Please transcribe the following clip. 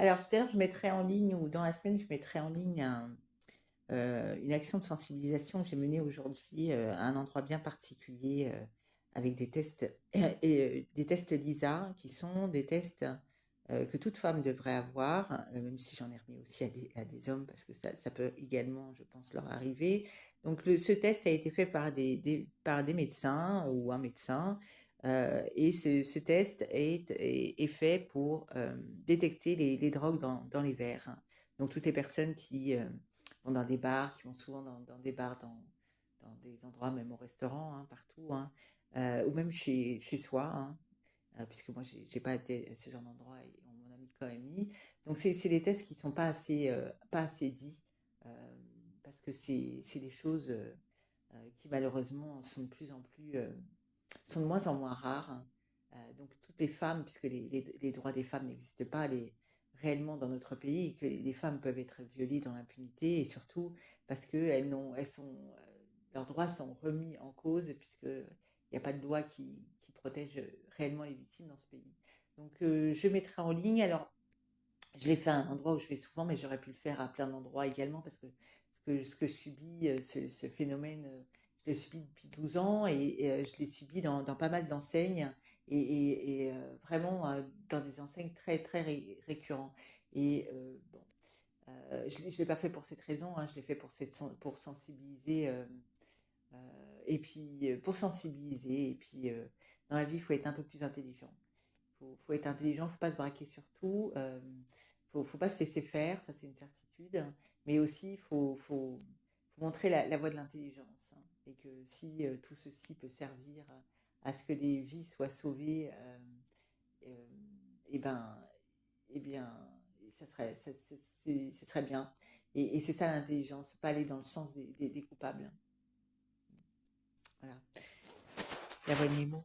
Alors, tout à l'heure, je mettrai en ligne, ou dans la semaine, je mettrai en ligne une action de sensibilisation que j'ai menée aujourd'hui à un endroit bien particulier avec des tests des tests LISA qui sont des tests que toute femme devrait avoir, même si j'en ai remis aussi à des hommes parce que ça peut également, je pense, leur arriver. Donc, ce test a été fait par par des médecins ou un médecin. Et ce test est fait pour détecter les drogues dans les verres. Donc, toutes les personnes qui vont dans des bars, qui vont souvent dans des bars, dans des endroits, même au restaurant, hein, partout, hein, ou même chez soi, hein, puisque moi, j'ai pas été à ce genre d'endroit et on m'en a mis quand même mis. Donc, c'est des tests qui sont pas assez dits, euh, parce que c'est des choses qui malheureusement sont de plus en plus, sont de moins en moins rares, hein. Donc, toutes les femmes, puisque les droits des femmes n'existent pas réellement dans notre pays, et que les femmes peuvent être violées dans l'impunité, et surtout parce que leurs droits sont remis en cause, puisqu'il n'y a pas de loi qui protège réellement les victimes dans ce pays. Donc, je mettrai en ligne. Alors, je l'ai fait à un endroit où je vais souvent, mais j'aurais pu le faire à plein d'endroits également parce que ce que je subis, ce phénomène, je l'ai subi depuis 12 ans et je l'ai subi dans pas mal d'enseignes vraiment dans des enseignes très, très récurrents. Et bon, je ne l'ai pas fait pour cette raison, hein, je l'ai fait pour sensibiliser. Et puis, pour sensibiliser, et puis dans la vie, il faut être un peu plus intelligent. Faut être intelligent, faut pas se braquer sur tout. Faut pas se laisser faire, ça c'est une certitude. Mais aussi, faut montrer la voie de l'intelligence, hein. Et que si tout ceci peut servir à ce que des vies soient sauvées, euh, et ben, eh bien, ce serait bien. Et c'est ça l'intelligence, pas aller dans le sens des coupables. Voilà, la voix de Nemo.